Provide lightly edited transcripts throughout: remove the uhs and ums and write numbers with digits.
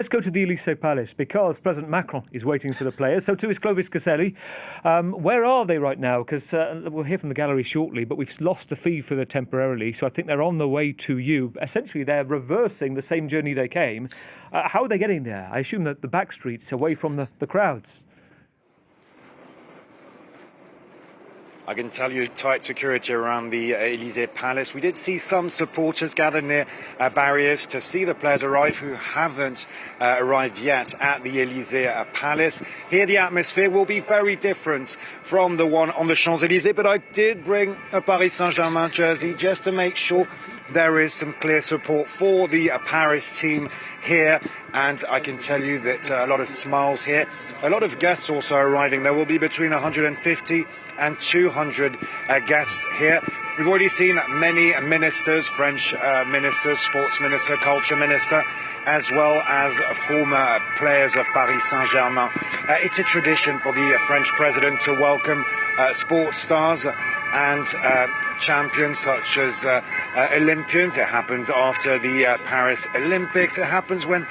Let's go to the Elysée Palace because President Macron is waiting for the players. So too is Clovis Caselli. Where are they right now? Because we'll hear from the gallery shortly, but we've lost the feed for them temporarily. So I think they're on the way to you. Essentially, they're reversing the same journey they came. How are they getting there? I assume that the back streets away from the crowds. I can tell you tight security around the Elysée Palace. We did see some supporters gather near barriers to see the players arrive who haven't arrived yet at the Elysée Palace. Here the atmosphere will be very different from the one on the Champs-Élysées, but I did bring a Paris Saint-Germain jersey just to make sure there is some clear support for the Paris team here, and I can tell you that a lot of smiles here. A lot of guests also arriving. There will be between 150 and 200 guests here. We've already seen many ministers, French ministers, sports minister, culture minister, as well as former players of Paris Saint-Germain. It's a tradition for the French president to welcome sports stars and champions such as Olympians. It happened after the Paris Olympics. It happens when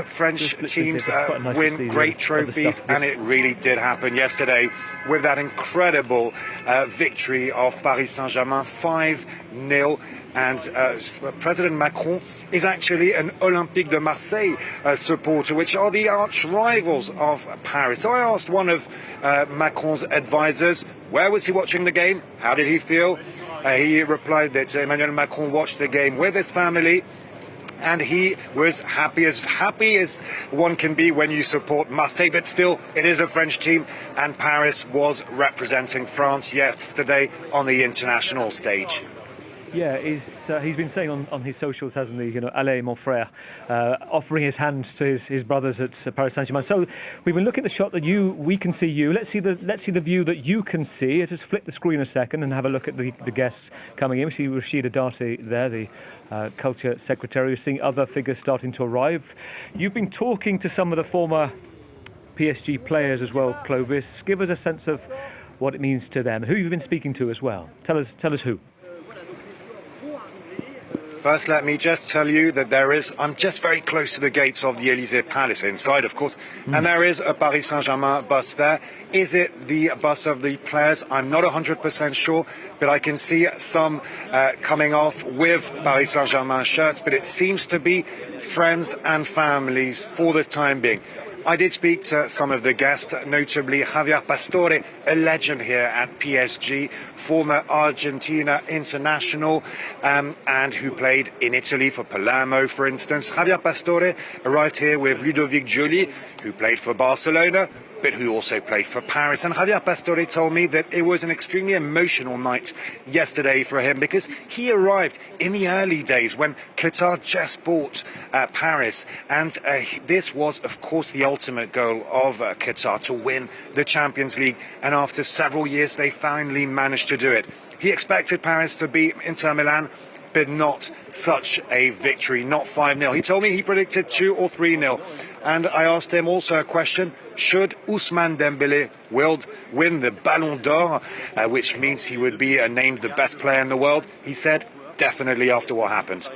French teams win great trophies, and it really did happen yesterday with that incredible victory of Paris Saint-Germain, 5-0. And President Macron is actually an Olympique de Marseille supporter, which are the arch rivals of Paris. So I asked one of Macron's advisors, where was he watching the game? How did he feel? He replied that Emmanuel Macron watched the game with his family, and he was happy as one can be when you support Marseille, but still it is a French team, and Paris was representing France yesterday on the international stage. Yeah, he's been saying on his socials, hasn't he? You know, allez, mon frère, offering his hand to his brothers at Paris Saint-Germain. So we've been looking at the shot that we can see you. Let's see the view that you can see. Just flip the screen a second and have a look at the guests coming in. We see Rachida Dati there, the culture secretary. We're seeing other figures starting to arrive. You've been talking to some of the former PSG players as well, Clovis. Give us a sense of what it means to them. Who you've been speaking to as well. Tell us who. First, let me just tell you that I'm just very close to the gates of the Elysée Palace, inside, of course, and there is a Paris Saint-Germain bus there. Is it the bus of the players? I'm not 100% sure, but I can see some coming off with Paris Saint-Germain shirts, but it seems to be friends and families for the time being. I did speak to some of the guests, notably Javier Pastore, a legend here at PSG, former Argentina international, and who played in Italy for Palermo, for instance. Javier Pastore arrived here with Ludovic Giuli, who played for Barcelona, but who also played for Paris. And Javier Pastore told me that it was an extremely emotional night yesterday for him because he arrived in the early days when Qatar just bought Paris. And this was, of course, the ultimate goal of Qatar, to win the Champions League. And after several years, they finally managed to do it. He expected Paris to beat Inter Milan, but not such a victory, not 5-0. He told me he predicted 2 or 3-0. And I asked him also a question, should Ousmane Dembélé win the Ballon d'Or, which means he would be named the best player in the world? He said, definitely, after what happened.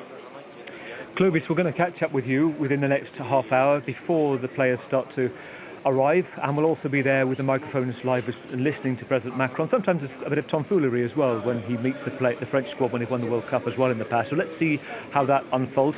Clovis, we're going to catch up with you within the next half hour before the players start to arrive, and we'll also be there with the microphones live and listening to President Macron. Sometimes there's a bit of tomfoolery as well when he meets the French squad when they've won the World Cup as well in the past. So let's see how that unfolds.